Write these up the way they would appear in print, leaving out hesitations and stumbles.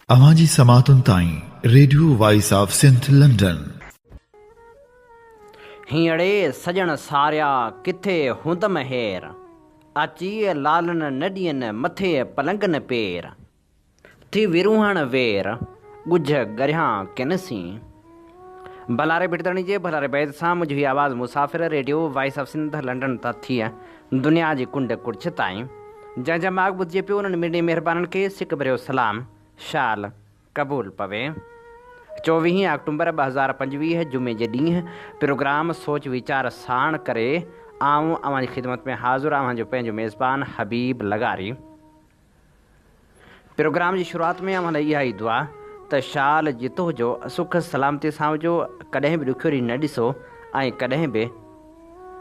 अवाजी समातुन ताई radio voice of Sindh London. हींअड़े सजण सारिया किथे हुंद महेर, अची लालन नडियन मथे पलंगन पेर, थी विरूहण वेर गुझ गरियां किनसी। भलारे बिटदणी जे भलारे बैद सां मुझी आवाज़ मुसाफ़िर radio voice of Sindh London तां थी दुनिया जी कुंड कुर्छ ताईं। जंहिंजा माग ॿुधिजे पियो उन्हनि मिड़ी महिरबाननि खे सिक भरियो सलाम शाल क़बूल पवे। 24 अक्टूबर 2025 जुमे जे ॾींहुं प्रोग्राम सोच वीचार साण करे आऊं अवां जी ख़िदमत में हाज़िर अवां जो पंहिंजो मेज़बान हबीब लगारी। प्रोग्राम जी शुरूआत में अवां लाइ इहा ई दुआ त शाल जितो हुजो, सुख सलामती सां हुजो, कॾहिं बि ॾुखियोरी न ॾिसो ऐं कॾहिं बि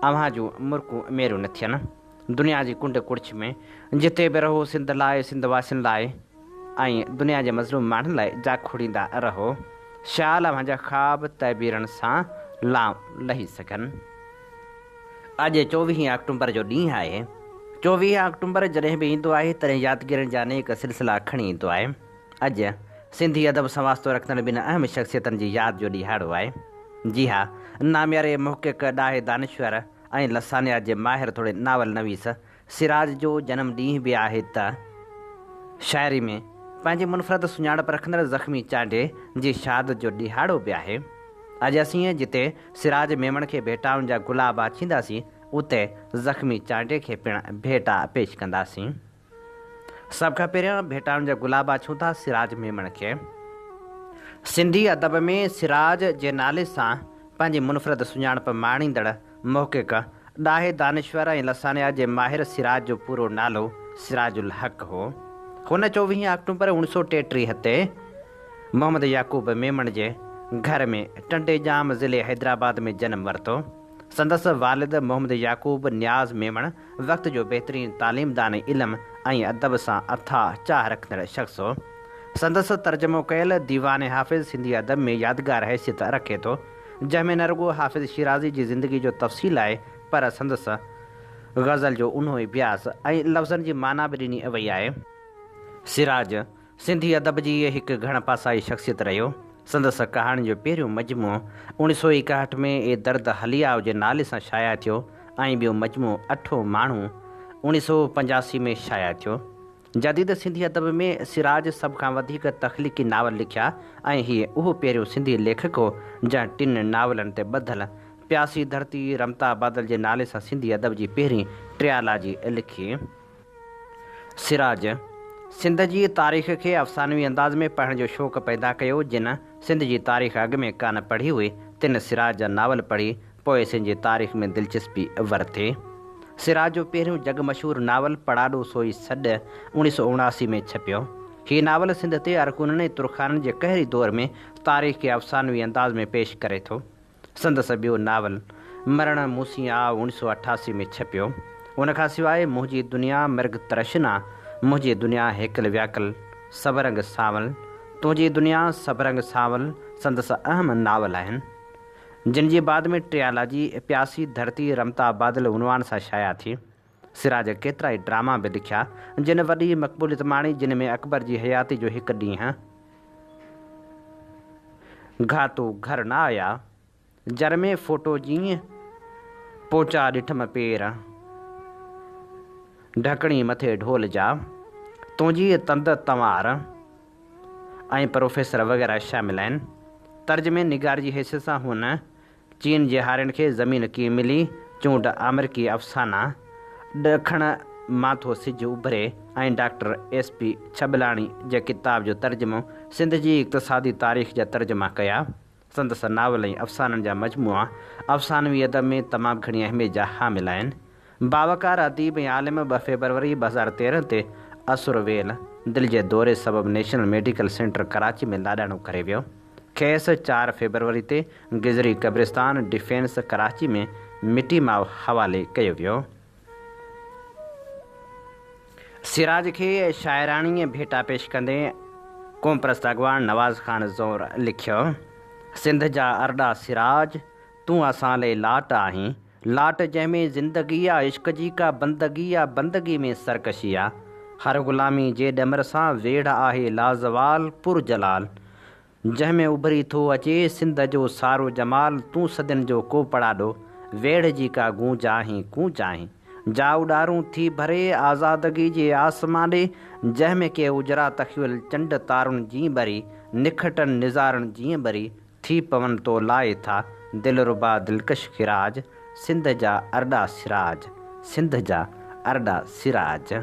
अवां जूं मुर्कूं मेरियूं न थियनि। दुनिया जी कुंड कुर्छ में जिते बि रहो सिंध लाइ, सिंध वासियुनि लाइ ऐं दुनिया जे मज़लूम माण्हुनि लाइ जाखोड़ींदा रहो। शाल अवां जा ख़्वाब तइबीरनि सां लही सघनि। अॼु 24 अक्टूबर जो ॾींहुं आहे। 24 अक्टूबर जॾहिं बि ईंदो आहे तॾहिं यादगिरियुनि जा अनेक सिलसिला खणी ईंदो आहे। अॼु सिंधी अदब सवास्तो रखंदड़ ॿिनि अहम शख़्सियतनि जी यादि जो ॾिहाड़ो आहे। जी हा, नामियारे मुहक़िक़ ॾाहे दानिश्वर ऐं लसानिया जे माहिर थोरे नावल नवीस सिराज जो जनम ॾींहुं बि आहे त शाइरी में पंहिंजी मुनफ़रद सुञाणप रखंदड़ ज़ख़्मी चांडे जी शहादत जो ॾिहाड़ो बि आहे। अॼु असीं जिते सिराज मेमण खे भेटाउनि जा गुलाब आछींदासीं, उते ज़ख़्मी चांडे खे पिणु भेटा पेश कंदासीं। सभ खां पहिरियों भेटाउनि जा गुलाब आछूं था सिराज मेमण खे। सिंधी अदब में सिराज जे नाले सां पंहिंजी मुनफ़रद सुञाणप माणींदड़ मुहक़िक़ ॾाहे दानिश्वर ऐं लसानिया जे माहिर सिराज जो पूरो नालो सिराजुल हक़ हो। हुन 24 अक्टूबर 1933 ते मोहम्मद याकूब मेमण जे घर में टंडेजाम ज़िले हैदराबाद में जनम वरितो। संदसि वालिद मोहम्मद याकूब न्याज़ मेमण वक़्त जो बहितरीन तालीमदान इल्म ऐं अदब सां अथाह चाह रखंदड़ शख़्स हो। संदसि तर्जुमो कयल दीवान हाफ़िज़ सिंधी अदब में यादगार हैसियत रखे थो, जंहिंमें न रुगो हाफ़िज़ शिराज़ी जी ज़िंदगी जो तफ़सील आहे, पर संदसि ग़ज़ल जो उन्हो ई ब्यास ऐं लफ़्ज़नि जी माना बि ॾिनी वई आहे। सिराज सिंधी अदब जी हिकु घण पासाई शख़्सियत रहियो। संदसि कहाणी जो पहिरियों मजमूओ 1961 में ए दर्द हलियाव जे नाले सां शाया थियो ऐं ॿियो मजमूओ अठो माण्हू 1985 में शाया थियो। जदीद सिंधी अदब में सिराज सभ खां वधीक तख़लीक़ी नावल लिखिया ऐं हीअ उहो पहिरियों सिंधी लेखक हो जंहिं 3 नावलनि ते ॿधल प्यासी धरती रमता बादल जे नाले सां सिंधी अदब जी पहिरीं ट्रियालाजी लिखी। सिराज सिंध जी तारीख़ खे अफ़सानवी अंदाज़ में पढ़ण जो शौक़ु पैदा कयो। जिन सिंध जी तारीख़ अॻु में कान पढ़ी हुई, तिन सिराज जा नावल पढ़ी पोइ सिंध जी तारीख़ में दिलचस्पी वरिती। सिराज जो पहिरियों जग मशहूरु नावल पड़ाॾो सोई सॾ 1979 में छपियो। हीउ नावल सिंध ते अरकुननि ऐं तुरखाननि जे कहरी दौर में तारीख़ खे अफ़सानवी अंदाज़ में पेश करे थो। संदसि ॿियो नावल मरण मूसी आ 1988 में छपियो। उनखां सवाइ मुंहिंजी दुनिया मिर्ग तरशना, मुंहिंजी दुनिया हेकल व्याकल, सबरंग सावल, तुंहिंजी दुनिया सबरंग सावल संदसि अहम नावल आहिनि, जिन जी बाद में ट्रियालाजी प्यासी धरती रमता बादल उनवान सां शाया थी। सिराज केतिरा ई ड्रामा बि लिखिया जिन वॾी मक़बूलियत माणी, जिन में अकबर जी हयाती जो हिकु ॾींहुं घातू घर न आया, जर में फोटो जीअं पोचा ॾिठम पेर, ढकणी मथे ढोल जा, तुंहिंजी तंद तंवार ऐं प्रोफेसर वग़ैरह शामिल आहिनि। तर्जुमे निगार जी हैसियत सां हुन चीन जे हारियुनि खे ज़मीन कीअं मिली, चूंड अमरीकी अफ़साना, ॾखण माथो सिज उभरे ऐं डॉक्टर SP छबलाणी जे किताब जो तर्जुमो सिंध जी इक़्तिसादी तारीख़ जा तर्जुमा कया। संदसि नावल ऐं अफ़साननि जा मजमूआ अफ़सानवी अदब में तमामु घणी अहमियत जा हामिल आहिनि। बावकार अदीब ऐं आलिम 2 फरवरी 2013 ते असुरवेल दिलि जे दौरे सबबु नेशनल मेडिकल सेंटर कराची में लाॾाणो करे वियो। खेसि 4 फरवरी ते गिज़री क़ब्रिस्तान डिफेंस कराची में मिटी माउ हवाले कयो वियो। सिराज खे शाइराणी भेटा पेश कंदे क़ौम परस्त अॻवान नवाज़ ख़ान ज़ौर लिखियो। सिंध जा अरड़ा सिराज तूं असां लाइ लाट आहीं, लाट जंहिंमें ज़िंदगी आहे इश्क जी का बंदगी आहे, बंदगी में सरकशी आहे, हर ग़ुलामी जे ॾमर सां वेड़ आहे लाज़वाल पुरजलाल। जंहिंमें उभरी थो अचे सिंध जो सारो जमाल। तूं सदियुनि जो को पड़ाॾो वेड़ जी का गूंज आहीं कूंज आहीं। जा उॾारूं थी भरे आज़ादगी जे आसमाने। जंहिंमें के उजरा तखियल चंड तारुनि जीअं ॿरी निखटनि निज़ारनि जीअं ॿरी थी पवनि तो लाए था दिलरुबा दिलकश खिराज। सिंध जा अरड़ा सिराज सिंध जा अरड़ा सिराज।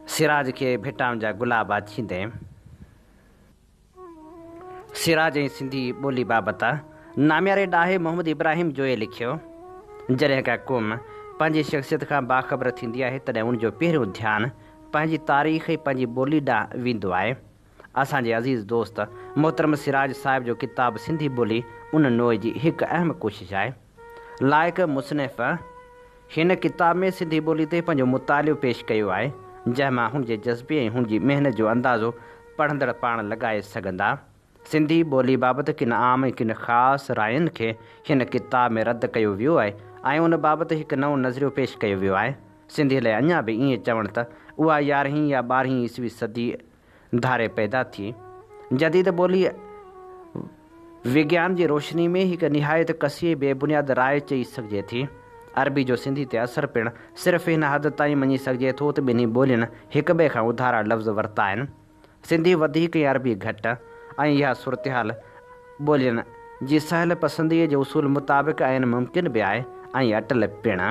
सिराज खे भिटाम जा गुलाबा छींदे। सिराज ऐं सिंधी ॿोली बाबति नाम्यारे ॾाहे मोहम्मद इब्राहिम जोए लिखियो। जॾहिं का क़ौम पंहिंजी शख़्सियत खां बाख़बर थींदी आहे तॾहिं उनजो पहिरियों ध्यानु पंहिंजी तारीख़ ऐं पंहिंजी ॿोली ॾांहुं वेंदो आहे। असांजे अज़ीज़ दोस्त मोहतरम सिराज साहिब जो किताबु सिंधी ॿोली उन नोए जी हिकु अहम कोशिशि आहे। लाइक़ मुसनिफ़ हिन किताब में सिंधी ॿोली ते पंहिंजो मुतालियो पेश कयो आहे, जंहिंमां हुनजे जज़्बे ऐं हुनजी महिनत जो अंदाज़ो पढ़ंदड़ पाण लॻाए सघंदा। सिंधी ॿोली बाबति किन आम ऐं किन ख़ासि रायनि खे हिन किताब में रद्द कयो वियो आहे ऐं उन बाबति हिकु नओं नज़रियो पेश कयो वियो आहे। सिंधीअ लाइ अञा बि ईअं चवणु त उहा 11हीं या 12हीं ईस्वी सदी धारे पैदा थी। जदीद ॿोली विज्ञान जी रोशनी में हिकु निहायत कसी बेबुनियाद राय चई सघिजे थी। अरबी जो सिंधी ते असरु पिणु सिर्फ़ु हिन हद ताईं मञी सघिजे थो त ॿिन्ही ॿोलियुनि हिक ॿिए खां उधारा लफ़्ज़ वरिता आहिनि। सिंधी वधीक ऐं अरबी घटि ऐं इहा सूरतहाल ॿोलियुनि जी सहल पसंदीअ जे उसूल मुताबिक़ आहिनि मुमकिन बि आहे ऐं अटल पिणु।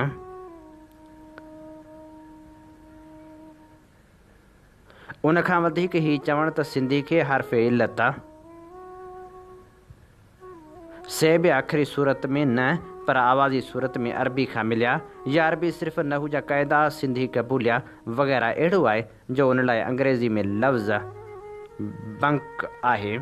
उनखां वधीक ही चवणु त सिंधी खे हर्फ़ इल्लत से बि आख़िरी सूरत में न पर आवाज़ी सूरत में अरबी खां मिलिया या अरबी सिर्फ़ु नहू जा क़ाइदा सिंधी क़बूलिया वग़ैरह अहिड़ो आहे जो उन लाइ अंग्रेज़ी में लफ़्ज़ बंक आहे।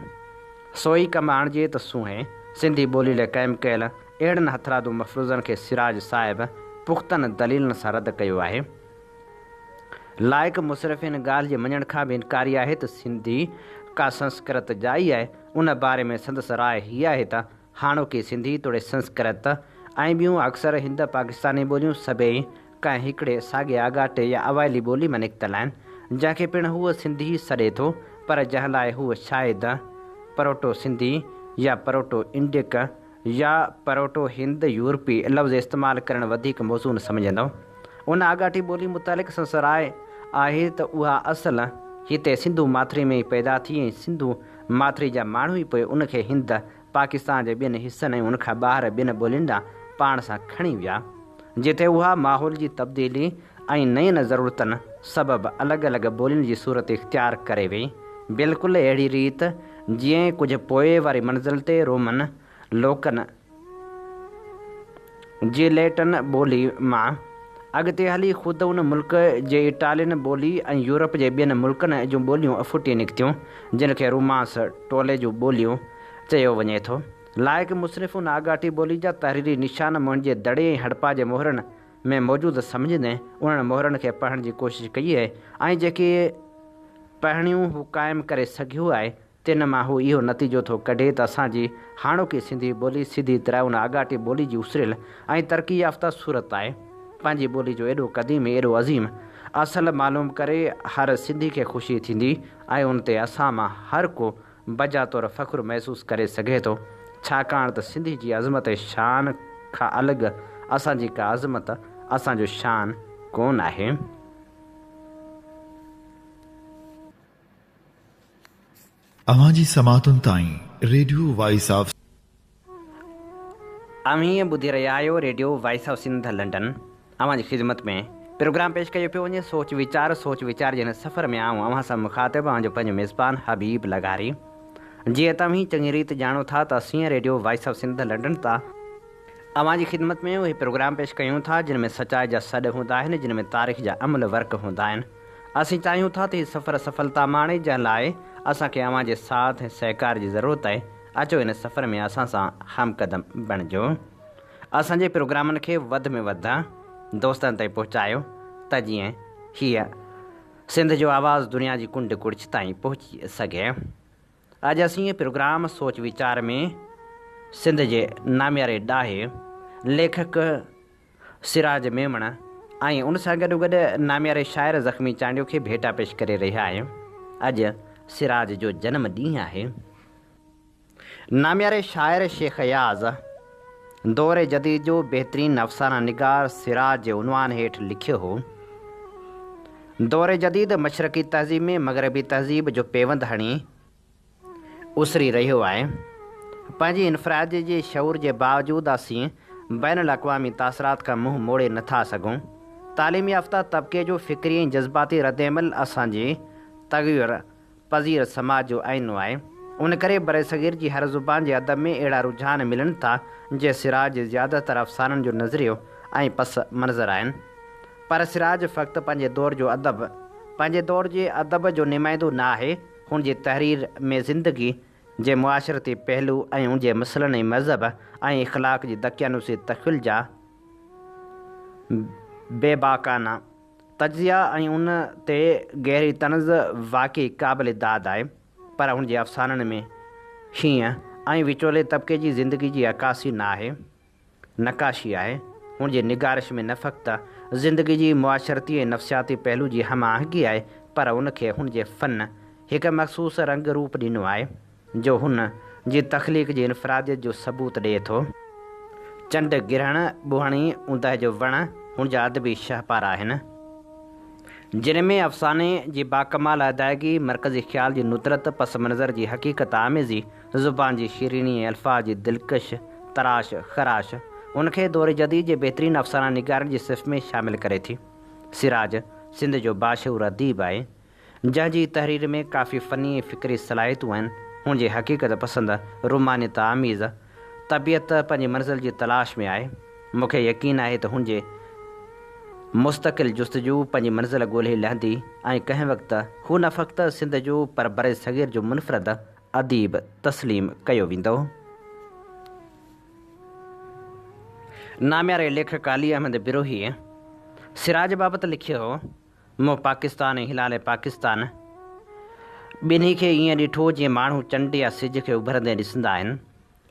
सोई कमु आणिजे त सूंहें सिंधी ॿोली लाइ क़ाइमु कयल अहिड़नि हथरादू मफ़रूज़नि खे सिराज साहिब पुख़्तनि दलीलनि सां रद्द कयो आहे। लाइक़ मुसरफ़ हिन ॻाल्हि जे मञण खां बि इनकारी आहे त सिंधी का संस्कृत जाई आहे। उन बारे में संदसि राय हीअ आहे त हाणोकी सिंधी तोड़े संस्कृत ऐं ॿियूं अक्सर हिंद पाकिस्तानी ॿोलियूं सभई कंहिं हिकिड़े साॻे आगाटे या अवाइली ॿोली में निकितल आहिनि, जंहिंखे पिणु हूअ सिंधी सॾे थो, पर जंहिं लाइ हूअ शायदि परोटो सिंधी या परोटो इंडिक या परोटो हिंद यूरोपी लफ़्ज़ इस्तेमालु करणु वधीक मौज़ून सम्झंदो। उन आगाटी ॿोली मुतालिक़ संदसि राय आहे त उहा असुलु हिते सिंधू माथिरी में ई पैदा थी ऐं सिंधू माथिरी जा माण्हू ई पोइ उनखे हिंद पाकिस्तान जे ॿियनि हिसनि ऐं उनखां ॿाहिरि ॿियनि ॿोलियुनि ॾांहुं पाण सां खणी विया, जिते उहा माहौल जी तब्दीली ऐं नयुनि ज़रूरतनि सबबि अलॻि अलॻि ॿोलियुनि जी सूरत इख़्तियार करे वई। बिल्कुलु अहिड़ी रीति जीअं कुझु पोइ वारी मंज़िल ते रोमन लोकनि जी लैटिन ॿोली मां अॻिते हली ख़ुदि उन मुल्क जे इटालियन ॿोली ऐं यूरोप जे ॿियनि मुल्कनि जूं ॿोलियूं अफुटी निकितियूं, जिन खे रोमांस टोले जूं ॿोलियूं चयो वञे थो। लाइक़ मुसनिफ़ उन आगाटी ॿोली जा तहरीरी निशान मुंहिंजे दड़े ऐं हड़पा जे मोहरनि में मौजूदु सम्झंदे उन्हनि मोहरनि खे पढ़ण जी कोशिशि कई आहे ऐं जेके पढ़णियूं हू क़ाइमु करे सघियो आहे तिन मां हू इहो नतीजो थो कढे त असांजी हाणोकी सिंधी ॿोली सीधी तरह उन आगाटी ॿोली जी उसिरियल ऐं तरक़ी याफ़्ता सूरत आहे। पंहिंजी ॿोली जो एॾो क़दीम एॾो अज़ीम असुलु मालूम करे हर सिंधी खे ख़ुशी थींदी ऐं उन ते असां मां हर को बजा तौरु फ़ख़्रु महसूसु करे सघे थो, छाकाणि त सिंधी जी अज़मत ऐं शान खां अलॻि असांजी का अज़मत असांजो शान कोन आहे। अवांजी समातुनि ताईं रेडियो वॉइस ऑफ हीअं ॿुधी रहिया आहियो radio voice of Sindh London. अव्हांजी ख़िदमत में प्रोग्राम पेश कयो पियो वञे सोच वीचार जे हिन सफ़र में आऊं अव्हां सां मुखातिबु अव्हांजो पंहिंजो मेज़बान हबीब लगारी। जीअं तव्हीं चङी रीति ॼाणो था त असीं radio voice of Sindh London तां अव्हांजी ख़िदमत में उहे प्रोग्राम पेश कयूं था जिन में सचाई जा सॾ हूंदा आहिनि, जिन में तारीख़ जा अमल वर्क हूंदा आहिनि। असीं चाहियूं था त हीउ सफ़र सफलता माणे, जंहिं लाइ असांखे अव्हांजे साथ ऐं सहकार जी ज़रूरत आहे। अचो हिन सफ़र में असां सां हमक़दम बणिजो। असांजे प्रोग्रामनि खे वधि में वधि दोस्तनि ताईं पहुचायो त जीअं हीअ सिंध जो आवाज़ु दुनिया जी कुंड कुड़च ताईं पहुची सघे। अॼु असीं प्रोग्राम सोच वीचार में सिंध जे नाम्यारे ॾाहे लेखक सिराज मेमण ऐं उन सां गॾोगॾु नामियारे शाइर ज़ख़्मी चांडियो खे भेटा पेश करे रहिया आहियूं। अॼु सिराज जो जनम ॾींहुं आहे। नामियारे शाइर शेख याज़ दौर जदीद जो बहितरीन अफ़साना निगार सिराज जे उनवान हेठि लिखियो हो। दौर जदीद मशरक़ी तहज़ीब में मग़रबी तहज़ीब जो पेवंद हणी उसरी रहियो आहे। पंहिंजी इनफ़राद जे शऊर जे बावजूदि असीं बैनुल अक़वामी तासरात खां मुंहुं मोड़े नथा सघूं। तालीमी याफ़्ता तबिके जो फ़िक्री ऐं जज़्बाती रद्दअमल असांजी तग़य्युर पज़ीर समाज जो आईनो आहे। उन करे बरसग़ीर जी हर ज़ुबान जे अदब में अहिड़ा रुझान मिलनि था जे सिराज जे ज़्यादातर अफ़साननि जो नज़रियो ऐं पस मंज़र आहिनि। पर सिराज फ़क़्ति पंहिंजे दौर जे अदब जो नुमाइंदो न आहे। हुन जी तहरीर में ज़िंदगी जे मुआशरती पहलू ऐं उन जे मसइलनि ऐं मज़हब ऐं इख़लाक़ जी दकियानूसी तख़्यल जा बेबाकाना तजिया ऐं उन ते गहरी तनज़ वाक़ई क़ाबिल दाद आहे। पर हुन जे अफ़साननि में हीअं ऐं विचोले तबिके जी ज़िंदगी जी अकासी न आहे, नक़ाशी आहे। हुन जी निगारिश में न फ़क़्ति ज़िंदगी जी मुआशरती ऐं नफ़्सियाती पहलू जी हम आहंगी आहे, पर उनखे हुन जे फ़न हिकु मख़सूस रंग रूप ॾिनो आहे जो हुन जी तख़लीक़ जी इनफ़रादियत जो सबूत ॾिए थो। चंड गिरहण बुहणी ऊंदहि जो वण हुन जा अदबी शाहपारा आहिनि, जिन में अफ़साने जी बाकमाल अदायगी, मरकज़ी ख़्याल जी नुदरत, पस मंज़र जी हक़ीक़त आमेज़ी, ज़ुबान जी शीरीनी ऐं अल्फाज़ जी दिलकश तराश ख़राश उनखे दौर जदीद जे बहितरीन अफ़साना निगारनि जी सिफ़ में शामिल करे थी। सिराज सिंध जो बाशऊर अदीब आहे, जंहिंजी तहरीर में काफ़ी फ़नी ऐं फ़िक्री सलाहियतूं आहिनि। हुन जी हक़ीक़त पसंदि, रुमानियत आमीज़ तबियत पंहिंजी मंज़िल जी तलाश में आहे। मूंखे यकीन आहे त हुन जे मुस्तक़िल जुस्तजू पंहिंजी मंज़िल ॻोल्हे लहंदी ऐं कंहिं वक़्तु हू न फ़क़्ति सिंध जो पर बरसग़ीर जो मुनफ़रद अदीब तस्लीम कयो वेंदो। नामियारे लेखक अली अहमद बिरोही सिराज बाबति लिखियो हो, मूं पाकिस्तान ऐं हिलाल पाकिस्तान ॿिन्ही खे ईअं ॾिठो जीअं माण्हू चंड या सिज खे उभरंदे ॾिसंदा आहिनि।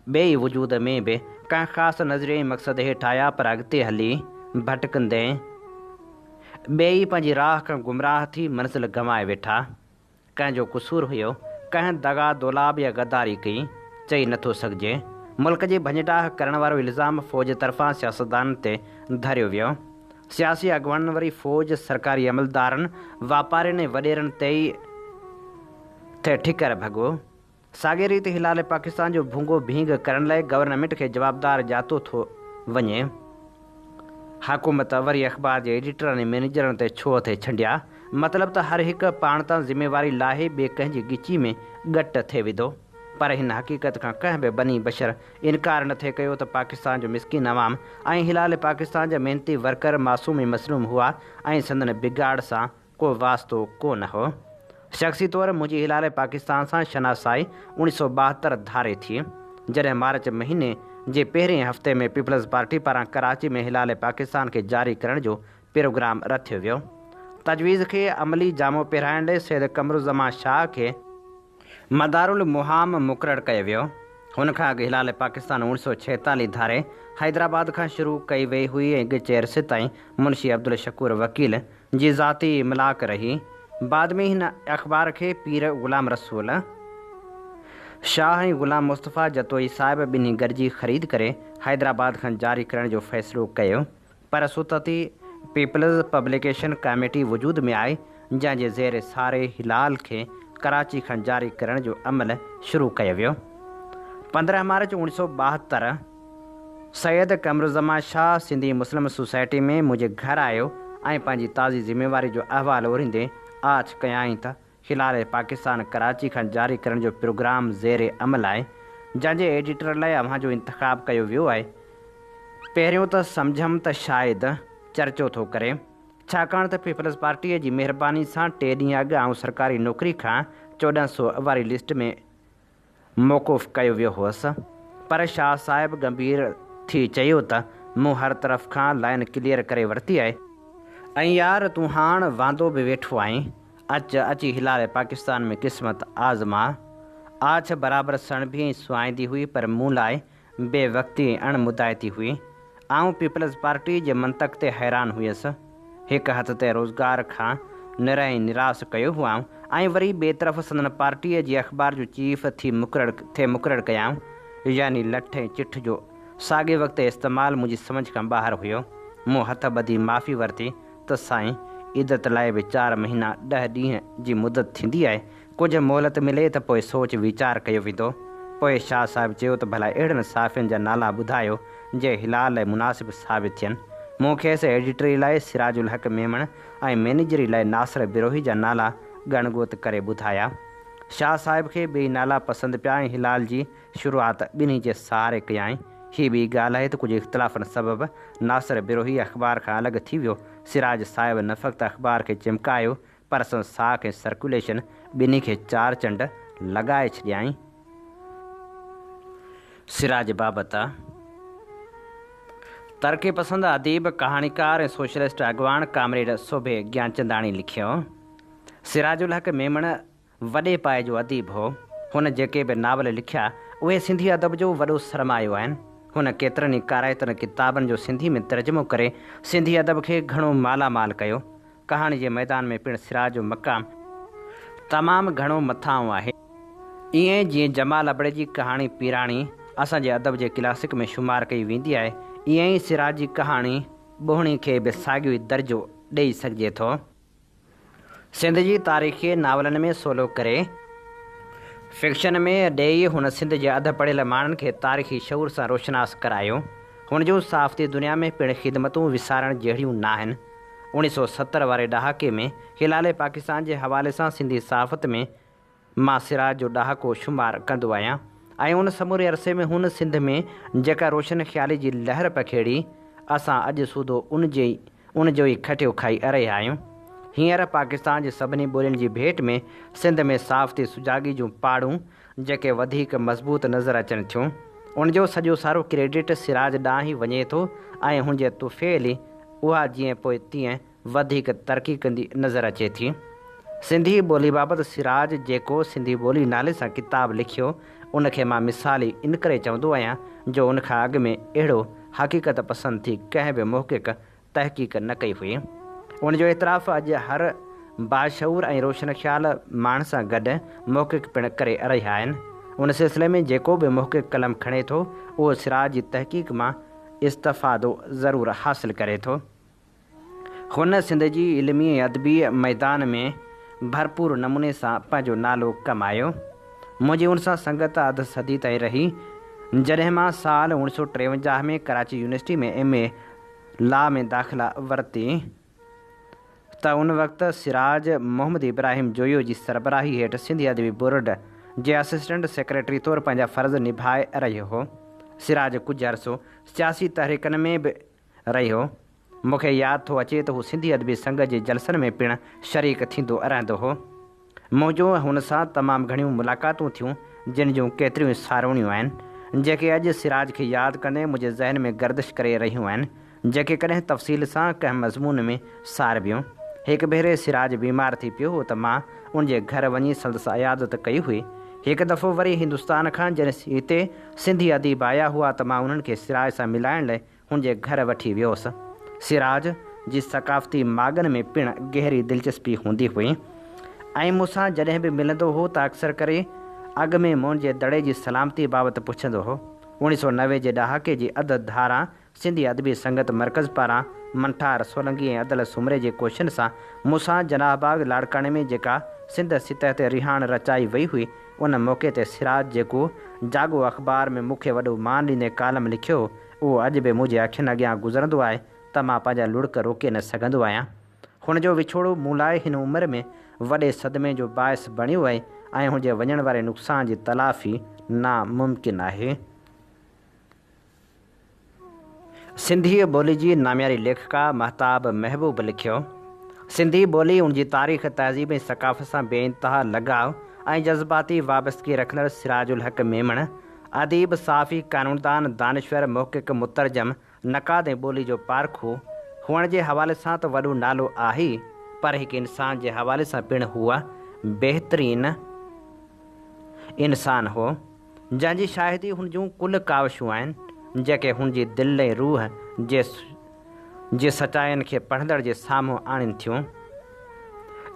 ॿिए वजूद में बि कंहिं ख़ासि नज़रिये मक़सद हेठि आया, पर अॻिते हली भटकंदे ॿिए पंहिंजी राह खां गुमराह थी मंज़िल गंवाए वेठा। कंहिंजो क़सूरु हुयो, कंहिं दगा दोलाब या गद्दारी कई, चई नथो सघिजे। मुल्क जी भञडाह करण वारो इल्ज़ाम फ़ौज तरफ़ां सियासतदाननि ते धरियो वियो। सियासी अॻुवाननि वरी फ़ौज, सरकारी अमलदारनि, वापारियुनि ऐं वॾेरनि ते ई ठिकर भॻो। साॻे रीति हिलाल पाकिस्तान जो भूंगो भींग करण लाइ गवर्नमेंट खे जवाबदार ॼातो थो वञे। हुकूमत वरी अख़बार जे एडिटरनि ऐं मैनेजरनि ते छो थे छंडिया। मतिलबु त हर हिकु पाण तां ज़िम्मेवारी लाहे ॿिए कंहिंजी गिची में ॻट थिए विधो। पर हिन हक़ीक़त खां कंहिं बि बनी बशर इनकार न थिए कयो त पाकिस्तान जो मिसकिन अवाम ऐं हिलाल पाकिस्तान जा मेहनती वर्कर मासूम ऐं मसलूम हुआ ऐं संदन बिगाड़ सां को वास्तो कोन हो। शख़्सी तौरु मुंहिंजी हिलाल पाकिस्तान सां शनासाई 1972 धारे थी, जॾहिं मार्च महीने जे पहिरें हफ़्ते में पीपल्स पार्टी पारां कराची में हिलाल पाकिस्तान खे जारी करण जो प्रोग्राम रथियो वियो। तजवीज़ खे अमली जामो पहिराइण लाइ सैयद कमरुज़्ज़मान शाह खे मदारुल मुहाम मुक़ररु कयो वियो। हुन खां अॻु हिलाल पाकिस्तान 1946 धारे हैदराबाद खां शुरू कई वई हुई ऐं ॻचे अरसे ताईं मुंशी अब्दुल शकूर वकील जी ज़ाती इमलाक रही। बाद में हिन अख़बार खे पीर ग़ुलाम रसूल शाह ऐं ग़ुलाम मुस्तफ़ा जतोई साहिब ॿिन्ही गॾिजी ख़रीद करे हैदराबाद खां जारी करण जो फ़ैसिलो कयो। पर सुतती पीपल्स पब्लिकेशन कमेटी वजूद में आई, जंहिंजे ज़ेर सारे हिलाल खे कराची खां जारी करण जो अमल शुरू कयो वियो। 15 मार्च 1972 सैयद कमरुज़्ज़मान शाह सिंधी मुस्लिम सोसाइटी में मुंहिंजे घर आयो ऐं पंहिंजी ताज़ी ज़िम्मेवारी जो अहवालु ओरींदे आछ कयाईं त हिलाल पाकिस्तान कराची खां जारी करण जो प्रोग्राम ज़ेर अमल आहे, जंहिंजे एडिटर लाइ अव्हां जो इंतख़ाब कयो वियो आहे। पहिरियों त सम्झमि त शायदि चर्चो थो करे, छाकाणि त पीपल्स पार्टीअ जी महिरबानी सां 3 ॾींहं अॻु आउं सरकारी नौकरी खां 1400 वारी लिस्ट में मौक़ूफ़ कयो वियो हुअसि। पर शाह साहिब गंभीर थी चयो त मूं हर तरफ़ खां लाइन क्लियर करे वरिती आहे ऐं यार तूं हाणे वांदो बि वेठो आहीं। अची हिलाल पाकिस्तान में क़िस्मत आज़मा। आछ बराबरि सणभी ऐं सुहाईंदी हुई, पर मूं लाइ बेवक़्ती ऐं अणमुदाइती हुई। आउं पीपल्स पार्टी जे मंतक़ ते हैरान हुयसि। हिकु हथ ते रोज़गार खां निरई निराश कयो हुआऊं ऐं वरी ॿिए तरफ़ संदन पार्टीअ जी अख़बार जो चीफ मुक़ररु कयाऊं, यानी लठ ऐं चिठ जो साॻे वक़्तु इस्तेमालु मुंहिंजी सम्झ खां ॿाहिरि हुयो। मूं हथ ॿधी माफ़ी वरिती त साईं, इदत लाइ बि 4 महीना 10 ॾींहं जी मुदत थींदी आहे। कुझु मोहलत मिले त पोइ सोच वीचार कयो वेंदो। पोइ शाह साहिबु चयो त भला अहिड़नि साफ़ियुनि जा नाला ॿुधायो जे हिलाल लाइ मुनासिबु साबित थियनि। मूं खेसि एडिटरी लाइ सिराजुल हक़ मेमण ऐं मैनेजरी लाइ नासिर बिरोही जा नाला ॻणगोत करे ॿुधाया। शाह साहिब खे ॿई नाला पसंदि पिया ऐं हिलाल जी शुरूआति ॿिन्ही जे सहारे कयाई। हीअ ॿी ॻाल्हि आहे त कुझु इख़्तिलाफ़नि सबबि नासिर बिरोही अख़बार खां अलॻि थी वियो। सिराज साहिब न फ़क़्ति अख़बार खे चिमकायो पर संदसि साख ऐं सर्कुलेशन ॿिन्ही खे 4 चंड लॻाए छॾियई। सिराज बाबति तरक़ी पसंद अदीब, कहाणीकार ऐं सोशलिस्ट अॻवान कामरेड सोभे ज्ञानचंदाणी लिखियो। सिराजुल हक़ मेमण वॾे पाए जो अदीब हो। हुन जेके बि नावल लिखिया उहे सिंधी अदब जो वॾो सरमायो आहिनि। हुन केतिरनि ई काराइतनि किताबनि जो सिंधी में तर्जुमो करे सिंधी अदब खे घणो मालामाल कयो। कहाणी जे मैदान में पिणु सिराज जो मक़ाम तमामु घणो मथां आहे। ईअं जीअं जमाल अबड़े जी कहाणी पीराणी असांजे अदब जे क्लासिक में शुमार कई वेंदी आहे, ईअं ई सिराज जी कहाणी ॿोहणी खे बि साॻियो ई दर्जो ॾेई सघिजे थो। सिंध जी तारीख़ी नावलनि में सोलो करे फिक्शन में ॾेई हुन सिंध जे अध पढ़ियल माण्हुनि खे तारीख़ी शऊर सां रोशनास करायो। हुन जूं साफ़ती दुनिया में पिणु ख़िदमतूं विसारण जहिड़ियूं न आहिनि। 1970 वारे ॾहाके में हिलाले पाकिस्तान जे हवाले सां सिंधी सहाफ़त में मां सिराज जो ॾहाको शुमार कंदो आहियां ऐं उन समूरे अरसे में हुन सिंध में जेका रोशन ख़्याली जी लहर पखेड़ी, असां अॼु सूदो उन जो ई खटियो खाई रहिया आहियूं। हींअर पाकिस्तान जे सभिनी ॿोलियुनि जी भेट में सिंध में साफ़ती सुजागी जूं पाड़ूं जेके वधीक मज़बूत नज़र अचनि थियूं, उनजो सॼो सारो क्रेडिट सिराज ॾांहुं ई वञे थो ऐं हुनजे तुफ़ैली उहा जीअं पोइ तीअं वधीक तरक़ी कंदी नज़र अचे थी। सिंधी ॿोली बाबति सिराज जेको सिंधी ॿोली नाले सां किताबु लिखियो, उनखे मां मिसाली इन करे चवंदो आहियां जो उनखां अॻु में अहिड़ो हक़ीक़त पसंदि थी कंहिं बि मुहक़िक़ तहक़ीक़ न कई हुई। उनजो इतराफ़ अॼु हर बाशऊर ऐं रोशन ख़्याल माण्हू सां गॾु मुहक़िक़ पिणु करे रहिया आहिनि। उन सिलसिले में जेको बि मुहक़िक़ कलम खणे थो उहो सिराज जी तहक़ीक़ मां इस्तफ़ादो ज़रूरु हासिलु करे थो। हुन सिंध जी इल्मी ऐं अदबी मैदान में भरपूर नमूने सां पंहिंजो नालो कमायो। मुंहिंजी उन सां संगत अधु सदी ताईं रही। जॾहिं मां साल 1953 में कराची यूनिवर्सिटी में MA लॉ में दाख़िला वरिती त उन वक़्तु सिराज मोहम्मद इब्राहिम जोयो जी सरबराही हेठि सिंधी अदबी बोर्ड जे असिस्टेंट सेक्रेटरी तौरु पंहिंजा फ़र्ज़ निभाए रहियो हो। सिराज कुझु अरसो सियासी तहरीकनि में बि रहियो। मूंखे यादि थो अचे त हू सिंधी अदबी संघ जे जलसनि में पिणु शरीक थींदो रहंदो हो। मुंहिंजो हुन सां तमामु घणियूं मुलाक़ातूं थियूं जिन जूं केतिरियूं सारवणियूं आहिनि जेके अॼु सिराज खे यादि कंदे मुंहिंजे ज़हन में गर्दिश करे रहियूं आहिनि, जेके कॾहिं तफ़सील सां कंहिं मज़मून में सारबियूं। हिकु भेरे सिराज बीमार थी पियो हो त मां उनजे घर वञी संदसि अयादत कई हुई। हिकु दफ़ो वरी हिंदुस्तान खां जॾहिं हिते सिंधी अदीब आया हुआ त मां उन्हनि खे सिराज सां मिलाइण लाइ हुनजे घर वठी वियोसि। सिराज जी सकाफ़ती मागनि में पिणु गहरी दिलचस्पी हूंदी हुई ऐं मूंसां जॾहिं बि मिलंदो हो त अक्सर करे अॻु में मुंहिंजे दड़े जी सलामती बाबति पुछंदो हो। 1990 जे ॾहाके जी अधु धारा सिंधी अदबी संगत मर्कज़ पारां मंठार सोलंगी ऐं अदल सुमरे जे कोशिशनि सां मूंसां जनाबाग लाड़काणे में जेका सिंध सतह ते रिहाण रचाई वई हुई, उन मौक़े ते सिराज जेको जागो अख़बार में मूंखे वॾो मान ॾींदे कालम लिखियो, उहो अॼु बि मुंहिंजे अखियुनि अॻियां गुज़रंदो आहे त मां पंहिंजा लुड़क रोके न सघंदो आहियां। हुनजो विछोड़ो मूं लाइ हिन उमिरि में वॾे सदमे जो बाहिस बणियो आहे ऐं हुनजे वञण वारे नुक़सान जी तलाफ़ी नामुमकिन आहे। सिंधी ॿोली जी नामियारी लेखिका महताब महबूब लिखियो। सिंधी ॿोली उनजी तारीख़, तहज़ीब ऐं सकाफ़त सां बेइंतहा लगाव ऐं जज़्बाती वाबस्तगी रखंदड़ सिराजुल हक़ मेमण अदीब, साफ़ी, कानूनदान, दानिश्वर, मुहक़िक़, मुतरजम, नक़ाद ऐं ॿोली जो पारखू हुअण जे हवाले सां त वॾो नालो आहे, पर हिकु इंसान जे हवाले सां पिणु हूअ बहितरीन इंसान हो जंहिंजी शाहिदी हुन जूं कुल काविशूं आहिनि जेके हुनजी दिलि ऐं रूह जे जे सचाइनि खे पढ़ंदड़ जे साम्हूं आणनि थियूं।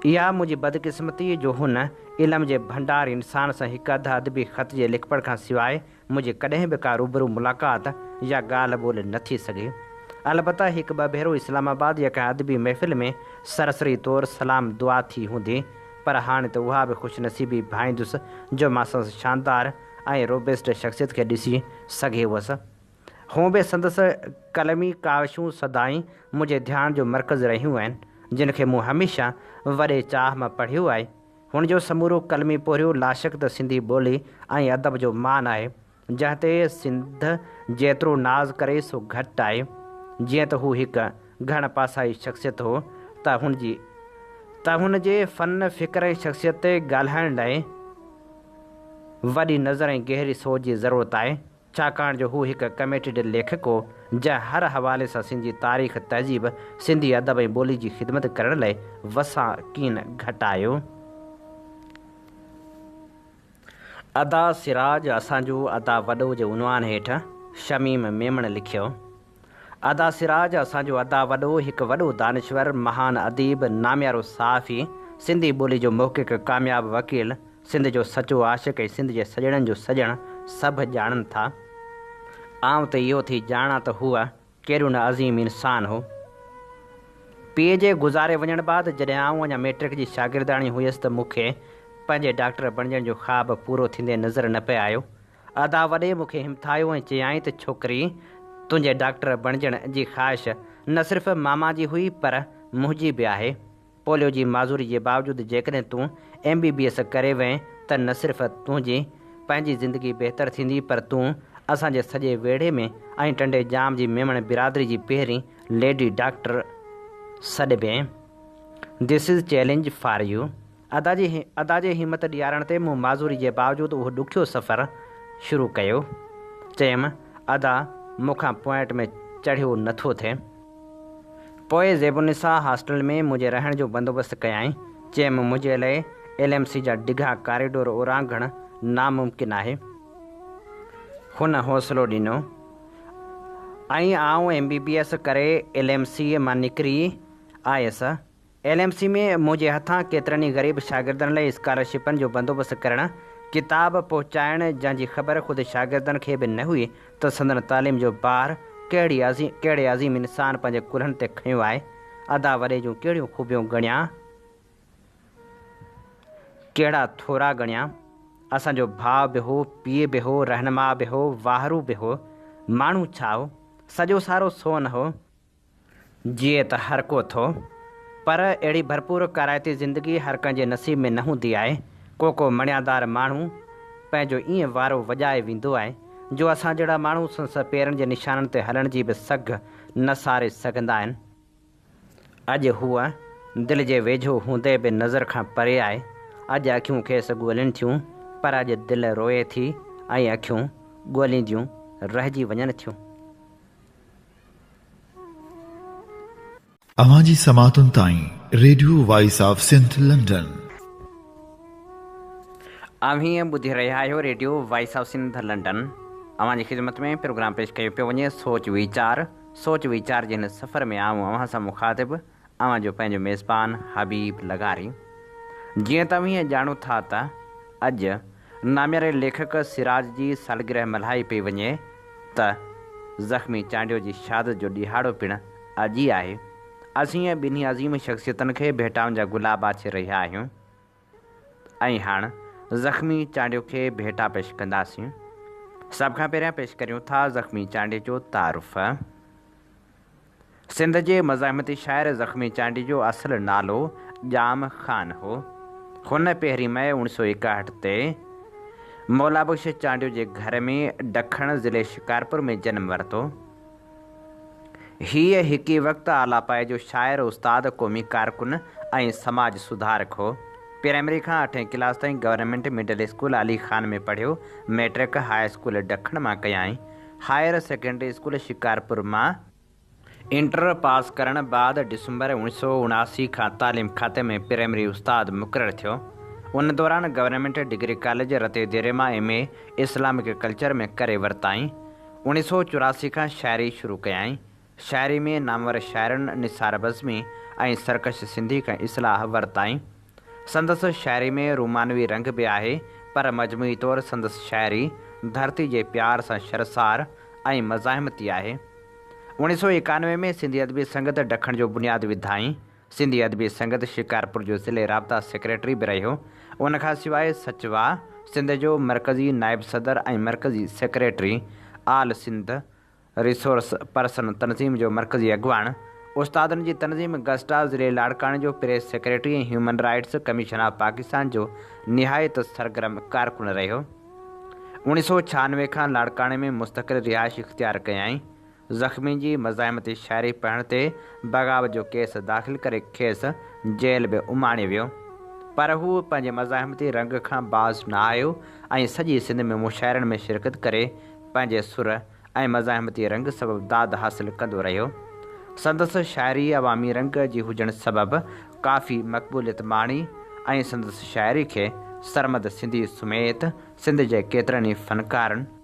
इहा मुंहिंजी बदकिस्मती जो हुन इल्म जे भंडार इंसान सां हिकु अधु अदबी ख़त जे लिखपढ़ खां सवाइ मुंहिंजी कॾहिं बि का रूबरू मुलाक़ात या ॻाल्हि ॿोल्हि न थी सघे। अलबत्ता हिकु ॿ भेरो इस्लामाबाद या कंहिं अदबी महफ़िल में सरसरी तौरु सलाम दुआ थी हूंदी, पर हाणे त उहा बि ख़ुशनसीबी भाईंदुसि जो मां संदसि शानदार ऐं रोबेस्ट शख़्सियत खे ॾिसी सघे हुअसि। हूं बि संदसि कलमी काविशूं सदाईं मुंहिंजे ध्यान जो मर्कज़ रहियूं आहिनि, जिन खे मूं हमेशह वॾे चाह मां पढ़ियो आहे। हुन जो समूरो कलमी पोरियो लाशक त सिंधी ॿोली ऐं अदब जो मान आहे, जंहिं ते सिंध जेतिरो नाज़ करे सो घटि आहे। जीअं त हू हिकु घण पासाई शख़्सियत हो, त हुन जे फ़न फ़िक्र ऐं शख़्सियत ते ॻाल्हाइण लाइ वॾी नज़र ऐं गहरी सोच जी ज़रूरत आहे, छाकाणि जो हू हिकु कमेटेड लेखक हो जंहिं हर हवाले सां सिंधी तारीख़, तहज़ीब, सिंधी अदब ऐं ॿोली जी ख़िदमत करण लाइ वसां कीन घटायो। अदा सिराज असांजो अदा वॾो जे उनवान हेठि शमीम मेमण लिखियो। अदा सिराज असांजो अदा वॾो हिकु वॾो दानिश्वर, महान अदीब, नामियारो सहाफ़ी, सिंधी ॿोली जो मुहक़िक़, कामयाबु वकील, सिंध जो सचो आशिक़ ऐं सिंध जे सॼणनि जो सॼणु सभु ॼाणनि था। आउं त इहो थी ॼाणा त हूअ कहिड़ो न अज़ीम इंसानु हो। पीउ जे गुज़ारे वञण बैदि जॾहिं आउं अञा मैट्रिक जी शागिर्दाणी हुयसि त मूंखे पंहिंजे डॉक्टर बणजण जो ख़्वाबु पूरो थींदे नज़र न पिए आयो। अदा वॾे मूंखे हिमथायो ऐं चयाईं त छोकिरी, तुंहिंजे डॉक्टर बणजण जी ख़्वाहिश न सिर्फ़ु मामा जी हुई पर मुंहिंजी बि आहे। पोलियो जी माज़ूरी जे बावजूदि जेकॾहिं तूं MBBS करे वएं त न सिर्फ़ु तुंहिंजी पंहिंजी ज़िंदगी बहितर थींदी, पर तूं असांजे सॼे वेढ़े में ऐं टंडे जाम जी मेमण बिरादरी जी पहिरीं लेडी डॉक्टर सॾिबे। This is challenge for you. अदा जे हिमत ॾियारण ते मूं माज़ूरी जे बावजूदि उहो ॾुखियो सफ़र शुरू कयो। चयुमि, अदा मूंखां पॉइंट में चढ़ियो नथो थिए। पोइ ज़ेबुनिसा हॉस्टल में मुंहिंजे रहण जो बंदोबस्तु कयाईं। चयुमि, मुंहिंजे लाइ LMC जा डिघा कॉरिडोर ओरांघण नामुमकिन आहे। हुन हौसलो ॾिनो ऐं आउं MBBS करे LMC मां निकिरी आयसि। LMC में मुंहिंजे हथां केतिरनि ई ग़रीब शागिर्दनि लाइ स्कॉलरशिपनि जो बंदोबस्तु करणु, किताब पहुचाइण, जंहिंजी ख़बर ख़ुदि शागिर्दनि खे बि न हुई त संदन तालीम जो ॿार कहिड़े अज़ीम इंसान पंहिंजे कुल्हनि ते खंयो आहे। अदा वॾे जूं कहिड़ियूं ख़ूबियूं ॻणियां, कहिड़ा थोरा ॻणियां। असांजो भाउ बि हो, पीउ बि हो, रहनुमा बि हो, वाहरू बि हो। माण्हू छा हो, सॼो सारो सोन हो। जीअं त हर को थो, पर अहिड़ी भरपूर काराइती ज़िंदगी हर कंहिंजे नसीब में न हूंदी आहे। को मणियादार माण्हू पंहिंजो ईअं वारो वॼाए वेंदो आहे जो असां जहिड़ा माण्हू संस पेरनि जे निशाननि ते हलण जी बि सघ न सारे सघंदा आहिनि। अॼु हूअ दिलि जे वेझो हूंदे बि नज़र खां परे आहे। अॼु अखियूं खेसि ॻोल्हनि थियूं, पर अॼु दिलि रोए थी ऐं अखियूं ॻोल्हींदियूं रहिजी वञनि थियूं। अवांजी समातुनि ताईं radio voice of Sindh London. हीअं ॿुधी रहिया आहियो radio voice of Sindh London. अव्हांजी ख़िदमत में प्रोग्राम पेश कयो पियो वञे सोच वीचार जे हिन सफ़र में आऊं अव्हां सां मुखातिबु अव्हां जो पंहिंजो मेज़बान हबीब लगारी। जीअं त हीअं ॼाणो था त अॼु नामियारे लेखक सिराज जी सालगिरह मल्हाई पई वञे त ज़ख़्मी चांडियो जी शहादत जो ॾिहाड़ो पिणु अॼु ई आहे। असीं ॿिन्ही अज़ीम शख़्सियतनि खे भेटाउनि जा गुलाब आछे रहिया आहियूं ऐं हाणे ज़ख़्मी चांडियो खे भेटा पेश कंदासीं। सभ खां पहिरियां पेश करियूं था ज़ख़्मी चांडियो जो तारुफ़। सिंध जे मज़ाहिमती शाइर ज़ख़्मी चांडी जो असुलु नालो ॼाम ख़ान हो। हुन 1 मई 1961 ते मौलाबख्श चांडियो जे घर में ॾखण ज़िले शिकारपुर में जनमु वरितो। हीअ हिकु वक़्तु आलापाए जो शाइर, उस्ताद, क़ौमी कारकुन ऐं समाज सुधारक हो। प्राइमरी खां 8वीं क्लास ताईं government middle school Ali Khan में पढ़ियो। मैट्रिक हाई स्कूल ॾखण मां कयाईं। हायर सेकेंडरी स्कूल शिकारपुर मां इंटर पास करण बाद दिसंबर 1979 खां तालीम खाते में प्राइमरी उस्ताद मुक़ररु थियो। उन दौरान गवर्नमेंट डिग्री कॉलेज रते देरे मां MA इस्लामिक कल्चर में करे वरिताईं। 1984 खां शाइरी शुरू कयाईं। शाइरी में नामवर शाइरनि निसार बज़मी ऐं सरकश सिंधी खां इस्लाह वरिताई। संदसि शाइरी में रूमानवी रंग बि आहे, पर मजमूई तौरु संदसि शाइरी धरती जे प्यार सां शर्मसार ऐं मज़ाहिमती आहे। 1991 में सिंधी अदबी संगत ॾखण जो बुनियादु विधाई। सिंधी अदबी संगत शिकारपुर जो ज़िले राब्ता सेक्रेटरी बि रहियो। उनखां सवाइ सचवा सिंध जो मरकज़ी नायब सदर ऐं मरकज़ी सेक्रेटरी, आल सिंध रिसोर्स पर्सन तनज़ीम जो मरकज़ी अॻुवाण, उस्तादनि जी तनज़ीम गस्टा ज़िले लाड़काणे जो प्रेस सेक्रेटरी ऐं human rights commission of Pakistan जो निहायत सरगर्म कारकुन रहियो। 1996 खां लाड़काणे में मुस्तक़िल रिहाइश इख़्तियार कयाई। ज़ख़्मी जी मज़ाहिमती शाइरी पढ़ण ते बग़ावत जो केस दाख़िल करे खेसि जेल बि उमाणियो वियो, पर हू पंहिंजे मज़ाहिमती रंग खां बाज़ न आयो ऐं सॼी सिंध में मुशाइरनि में शिरकत करे पंहिंजे सुर ऐं मज़ाहिमती रंग सबबु दाद हासिल कंदो रहियो। संदसि शाइरी अवामी रंग जी हुजण सबबु काफ़ी मक़बूलियत माणी ऐं संदसि शाइरी खे सरमद सिंधी समेत सिंध जे केतिरनि ई फ़नकारनि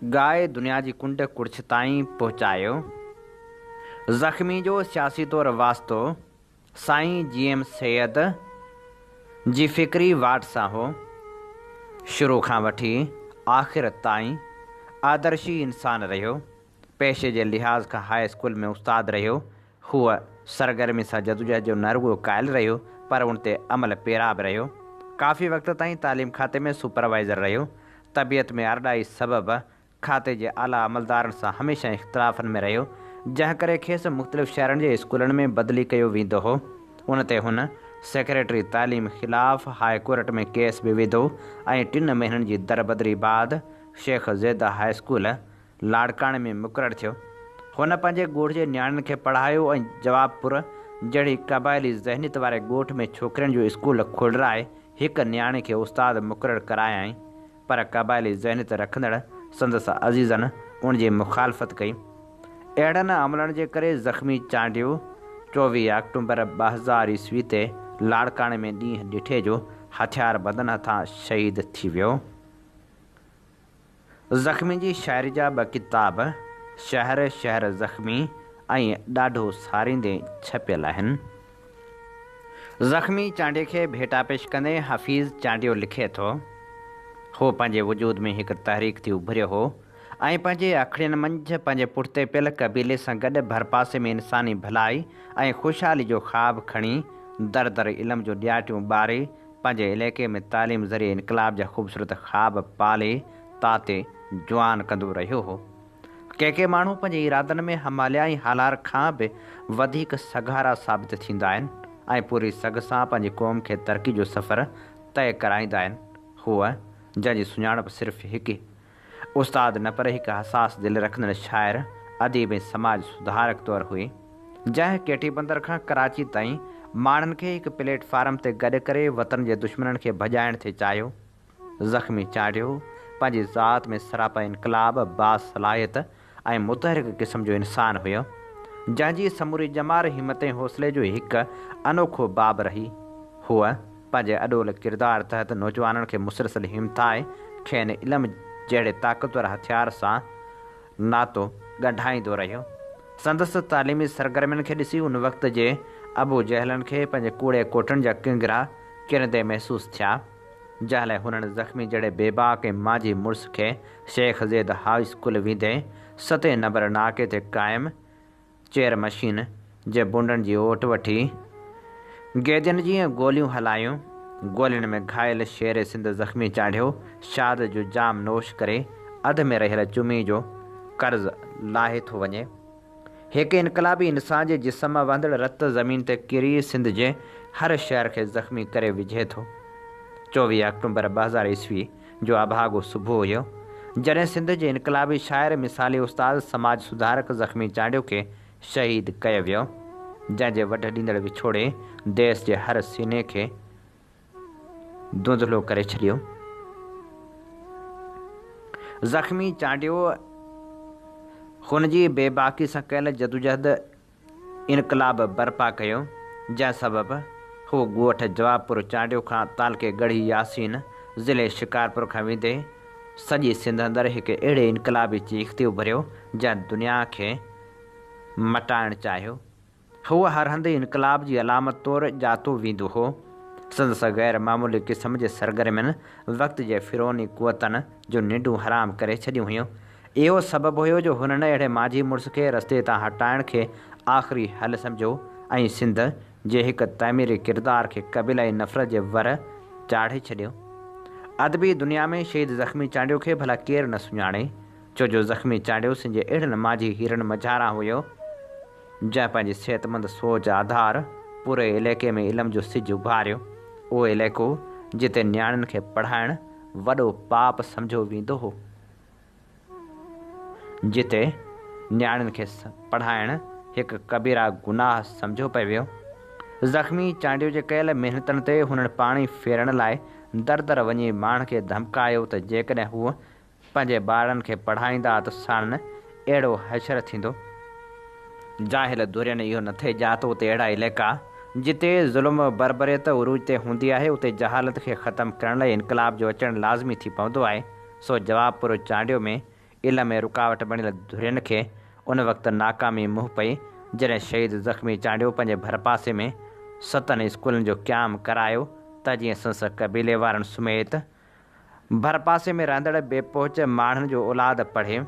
ॻाए दुनिया जी कुंड कुड़छ ताईं पहुचायो। ज़ख़्मी जो सियासी तौरु वास्तो साईं GM सैयद जी फ़िक्री वाट सां हो। शुरू खां वठी आख़िर ताईं आदर्शी इंसान रहियो। पेशे जे लिहाज़ खां हाई स्कूल में उस्ताद रहियो। हूअ सरगर्मी सां जदोजहद जो न रुॻो क़ाइल रहियो, पर उन ते अमल पेरा बि रहियो। काफ़ी वक़्त ताईं तालीम खाते में सुपरवाइज़र रहियो। तबियत में अरड़ाई सबबु खाते जे आला अमलदारनि सां हमेशह इख़्तिलाफ़नि में रहियो, जंहिं करे खेसि मुख़्तलिफ़ शहरनि जे स्कूलनि में बदिली कयो वेंदो हो। उन ते हुन सेक्रेटरी तालीम ख़िलाफ़ हाई कोर्ट में केस बि विधो ऐं 3 महीननि जी दरबदरी बाद शेख ज़ैदा हाई स्कूल लाड़काणे में मुक़ररु थियो। हुन पंहिंजे ॻोठ जे नियाणियुनि खे पढ़ायो ऐं जवाबपुर जहिड़ी क़बाइली ज़हनियत वारे ॻोठ में छोकिरियुनि जो स्कूल खोलराए हिकु नियाणे खे उस्ताद मुक़ररु करायाई, पर क़बाइली ज़हनियत रखंदड़ संदसि अज़ीज़नि उन जी मुखालफ़त कई। अहिड़नि अमलनि जे करे ज़ख़्मी चांडियो 24 अक्टूबर 2000 ईस्वी ते लाड़काणे में ॾींहुं ॾिठे जो हथियार बंदनि हथां शहीद थी वियो। ज़ख़्मी जी शाइरी जा 2 किताब शहर शहर ज़ख़्मी ऐं ॾाढो सारींदे छपियल आहिनि। ज़ख़्मी चांडियो खे भेटा पेश कंदे हफ़ीज़ चांडियो लिखे थो, हो पंहिंजे वजूद में हिकु तहरीक थी उभरियो हो ऐं पंहिंजे अखिड़ियुनि मंझि पंहिंजे पुठिते पियल क़बीले सां गॾु भरपासे में इंसानी भलाई ऐं ख़ुशहाली जो ख़्वाबु खणी दर दर इल्म जो ॾियाटियूं ॿारे पंहिंजे इलाइक़े में तालीम ज़रिए इनकलाब जा ख़ूबसूरत ख़्वाब पाले ताते जुआन कंदो रहियो हो। के माण्हू पंहिंजे इरादनि में हमालियाई हालार खां बि वधीक सघारा साबित थींदा आहिनि ऐं पूरी सघ सां पंहिंजी क़ौम खे तरक़ी जो सफ़र तय कराईंदा आहिनि। हूअ जंहिंजी सुञाणप सिर्फ़ु हिकु उस्ताद न पर हिकु हसास दिलि रखंदड़ शाइर, अदीब ऐं समाज सुधारक तौरु हुई, जंहिं केटी बंदर खां कराची ताईं माण्हुनि खे हिकु प्लेटफार्म ते गॾु करे वतन जे दुश्मननि खे भॼाइण ते चाहियो। ज़ख़्मी चांडियो पंहिंजी ज़ात में सरापा इनकलाब, बासलाहियत ऐं मुतहरिक क़िस्म जो इंसानु हुयो, जंहिंजी समूरी जमार हिमत ऐं हौसले जो हिकु अनोखो बाब रही। हूअ पंहिंजे अॾोल किरदार तहत नौजवाननि खे मुसलसल हिमथाए खेनि इल्म जहिड़े ताक़तवर हथियार सां नातो ॻंढाईंदो रहियो। संदसि तालीमी सरगर्मियुनि खे ॾिसी उन वक़्त जे अबू जहलनि खे पंहिंजे कूड़े कोटनि जा किंगरा किरंदे महसूसु थिया, जंहिं लाइ हुननि ज़ख़्मी जहिड़े बेबाक ऐं माजी मुड़ुस खे शेख ज़ैद हाई स्कूल वेंदे 7 नंबर नाके ते क़ाइमु चेयर मशीन जे बुंडनि जी ओट वठी गेदियुनि जी गोलियूं हलायूं। गोलियुनि में घायल शेर सिंध ज़ख़्मी चांडियो शाद जो जाम नोश करे अधु में रहियल चुमी जो कर्ज़ लाहे थो वञे। हिकु इनकलाबी इंसान जे जिस्म मां वहंदड़ रत ज़मीन ते किरी सिंध जे हर शहर खे ज़ख़्मी करे विझे थो। 24 अक्टूबर 2000 ईस्वी जो अभागो सुबुह हुयो जॾहिं सिंध जे इनकलाबी शाइर मिसाली उस्ताद समाज सुधारक ज़ख़्मी चांडियो खे शहीद कयो वियो, जंहिंजे वढ ॾींदड़ विछोड़े देश जे हर सीने खे धुंधलो करे छॾियो। ज़ख़्मी चांडियो हुनजी बेबाकी सां कयल जदोजहद इनकलाब बर्पा कयो, जंहिं सबबु हू ॻोठ जवाबपुर चांडियो खां तालके गढ़ी यासीन ज़िले शिकारपुर खां वेंदे सॼी सिंध अंदरि हिकु अहिड़े इनकलाबी चीख ते उभरियो जंहिं दुनिया खे मटाइणु चाहियो। हूअ हर हंधि इनकलाब जी अलामत तौरु ॼातो वेंदो हो। संदसि गैर मामूली क़िस्म जे सरगर्मियुनि वक़्त जे फ़िरौनी क़ुवतनि जो निंडूं हराम करे छॾियूं हुयूं। इहो सबबु हुयो जो हुननि अहिड़े माझी मुड़ुस खे रस्ते तां हटाइण खे आख़िरी हल सम्झो ऐं सिंध जे हिकु तइमीरी किरदार खे क़बीलाई नफ़रत जे वर चाढ़े छॾियो। अदबी दुनिया में शहीद ज़ख़्मी चांडियो खे भला केरु न सुञाणे, छो जो ज़ख़्मी चांडियो सिंध जे अहिड़नि माझी हीरनि मझारा हुयो जंहिं पंहिंजी सिहतमंद सोच आधार पूरे इलाइक़े में इल्म जो सिज उभारियो। उहो इलाइक़ो जिते नियाणियुनि खे पढ़ाइणु वॾो पाप सम्झो वेंदो हो, जिते नियाणियुनि खे पढ़ाइणु हिकु कबीरा गुनाह सम्झो पियो वियो। ज़ख़्मी चांडियो जे कयल महिनतनि ते हुननि पाणी फेरण लाइ दर दर वञी माण्हुनि खे धमकायो त जेकॾहिं हूअ पंहिंजे ॿारनि खे पढ़ाईंदा त साणनि अहिड़ो हशर थींदो। जाहिल दुरियनि इहो नथे ॼातो त अहिड़ा इलाइक़ा जिते ज़ुल्म बरबरियत उरूज ते हूंदी आहे उते जहालत खे ख़तमु करण लाइ इनकलाब जो अचणु लाज़मी थी पवंदो आहे। सो जवाब पुरो चांडियो में इल्म में रुकावट बणियल धुरियुनि खे उन वक़्तु नाकामी मुंहुं पई जॾहिं शहीद ज़ख़्मी चांडियो पंहिंजे भरपासे में 7 स्कूलनि जो क़याम करायो त जीअं संस कबीले वारनि समेत भरपासे में रहंदड़ बेपहुच माण्हुनि जो औलाद पढ़े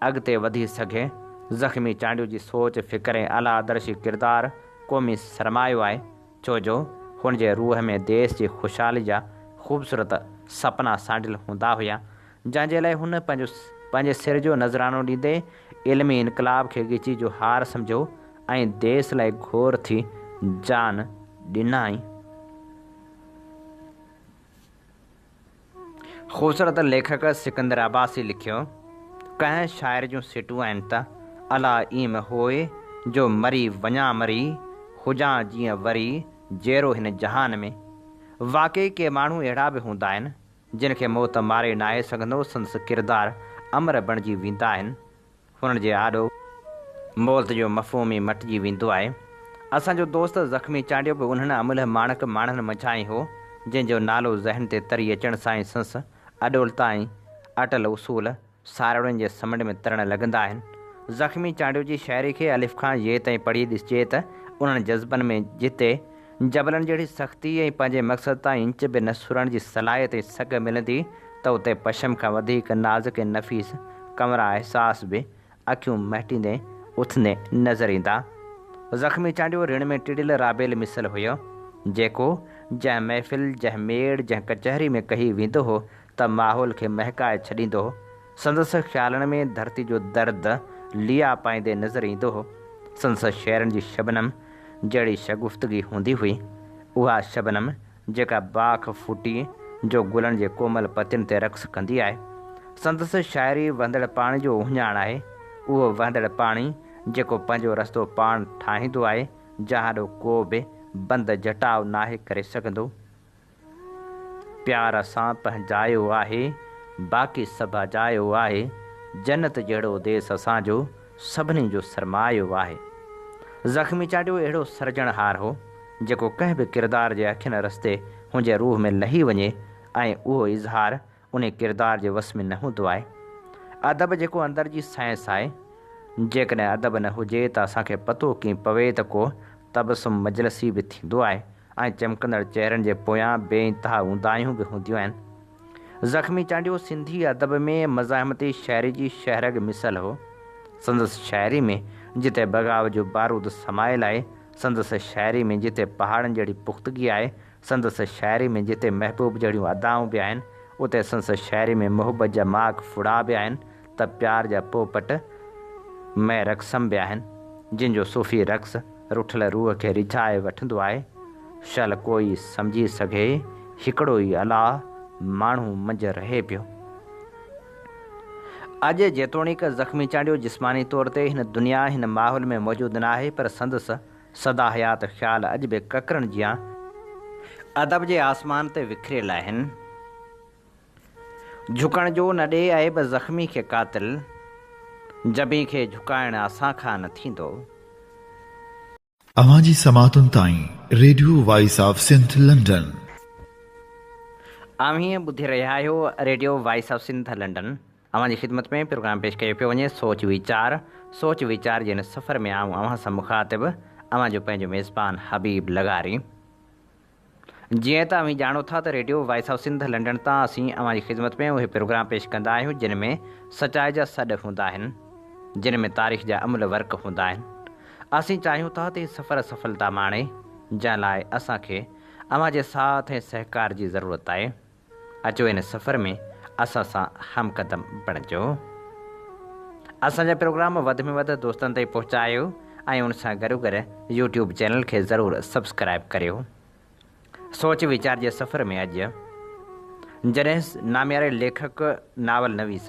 अॻिते वधी सघे। ज़ख़्मी चांडियो जी सोच फ़िक्र ऐं आला आदर्शी किरदारु क़ौमी सरमायो आहे, छो जो हुन जे रूह में देश जी ख़ुशहाली जा ख़ूबसूरत सपना सांडियल हूंदा हुआ, जंहिंजे लाइ हुन पंहिंजे सिर जो नज़रानो ॾींदे इल्मी इनकलाब खे ॻिची जो हार सम्झो ऐं देश लाइ घोर थी जान ॾिनाई। ख़ूबसूरत लेखक सिकंदर अब्बासी लिखियो, कंहिं शाइर जूं सिटूं आहिनि त अला ईम होए जो मरी वञा मरी हुजां जीअं वरी जहिड़ो हिन जहान में। वाक़ई के माण्हू अहिड़ा बि हूंदा आहिनि जिन खे मौत मारे न आहे सघंदो, संदसि किरदारु अमर बणिजी वेंदा आहिनि। हुननि जे आॾो मौत जो मफ़हूम ई मटिजी वेंदो आहे। असांजो दोस्त ज़ख़्मी चांडियो बि उन्हनि अमुल माणक माण्हुनि मझां ई हो जंहिंजो नालो ज़हन ते तरी अचण सां ई संस अॾोलता ऐं अटल उसूल सारड़ियुनि जे समुंड में तरण लॻंदा आहिनि। ज़ख़्मी चांडियो जी शाइरी खे अलिफ़ खां ये ताईं पढ़ी ॾिसिजे त उन्हनि जज़्बनि में जिते जबलनि जहिड़ी सख़्ती ऐं पंहिंजे मक़सद ताईं इंच बि न सुरण जी सलाहियत ऐं सघ मिलंदी त उते पशम खां वधीक नाज़ुक ऐं नफ़ीस कमरा अहसास बि अखियूं महिटींदे उथंदे नज़र ईंदा। ज़ख़्मी चांडियो रिण में टिड़ियल राबेल मिसल हुयो, जेको जंहिं महफ़िल जंहिं मेड़ जंहिं कचहरी में कही वेंदो हो त माहौल खे महकाए छॾींदो हो। संदसि ख़्यालनि में धरती जो दर्द लिया पाईंदे नज़र ईंदो हो। संदसि शेरनि जी शबनम जहिड़ी शगुफ़्तगी हूंदी हुई, उहा शबनम जेका बाख फूटी जो गुलनि जे कोमल पतियुनि ते रक़्स कंदी आहे। संदसि शाइरी वहंदड़ पाणी जो उहिञाण आहे, उहो वहंदड़ पाणी जेको पंहिंजो रस्तो पाण ठाहींदो आहे, जहां को बि बंदि जटाव नाहे करे सघंदो। प्यार सां पंहिंजायो आहे बाक़ी सभु अजायो आहे, जन्नत जहिड़ो देश असांजो सभिनी जो सरमायो आहे। ज़ख़्मी चांडियो अहिड़ो सरजणहार हो जेको कंहिं बि किरदार जे अखियुनि रस्ते हुनजे रूह में लही वञे ऐं उहो इज़हार उन किरदार जे वस में न हूंदो आहे। अदब जेको अंदर जी साइंस आहे, जेकॾहिं अदब न हुजे त असांखे पतो कीअं पवे त को तबसुम मजलसी बि थींदो आहे ऐं चमकंदड़ चहिरनि जे पोयां बेइंतहा ऊंदाहियूं बि हूंदियूं आहिनि। ज़ख़्मी चांडियो सिंधी अदब में मज़ाहमती शाइरी जी शहरग मिसल हो। संदसि शाइरी में जिते बग़ाव जो बारूद समायल आहे, संदसि शाइरी में जिते पहाड़नि जहिड़ी पुख़्तगी आहे, संदसि शाइरी में जिते महबूब जहिड़ियूं अदाऊं बि आहिनि, उते संदसि शाइरी में मोहबत जा माग फुड़ा बि आहिनि त प्यार जा पोपट मै रक़्सम बि आहिनि, जिन जो सूफ़ी रक़्स रुठल रूह खे रिझाए वठंदो आहे। शल कोई सम्झी सघे हिकिड़ो ई अलाह माण्हू मंझि रहे पियो। अॼु जेतोणीक ज़ख़्मी चांडियो जिस्मानी तौर ते हिन दुनिया हिन माहौल में मौजूदु न आहे, पर संदसि सदा हयात ख़्याल अॼु बि ककरनि जियां अदब जे आसमान ते विखरियल आहिनि। झुकण जो न ॾे आहे बि ज़ख़्मी खे क़ातिल, जबी खे झुकाइण असां खां न थींदो। अवां जी समातुनि ताईं radio voice of Sindh London. ॿुधी रहिया आहियो radio voice of Sindh London. अवांजी ख़िदमत में प्रोग्राम पेश कयो पियो वञे सोच वीचार जिन सफ़र में आऊं अवां सां मुखातिब अवांजो पंहिंजो मेज़बान हबीब लगारी। जीअं त अवीं ॼाणो था त radio voice of Sindh London तां असीं अवांजी ख़िदमत में उहे प्रोग्राम पेश कंदा आहियूं जिन में सचाई जा सॾ हूंदा आहिनि, जिन में तारीख़ जा अमल वर्क हूंदा आहिनि। असीं चाहियूं था त सफ़र सफलता माणे, जंहिं लाइ असांखे अवांजे साथ ऐं सहकार जी ज़रूरत आहे। अचो इन सफ़र में असां सां हमक़दम बणिजो। असांजा प्रोग्राम वधि में वधि दोस्तनि ताईं पहुचायो ऐं उन सां गॾोगॾु यूट्यूब चैनल खे ज़रूरु सब्सक्राइब करियो। सोच वीचार जे सफ़र में अॼु जॾहिं नामियारे लेखक नावल नवीस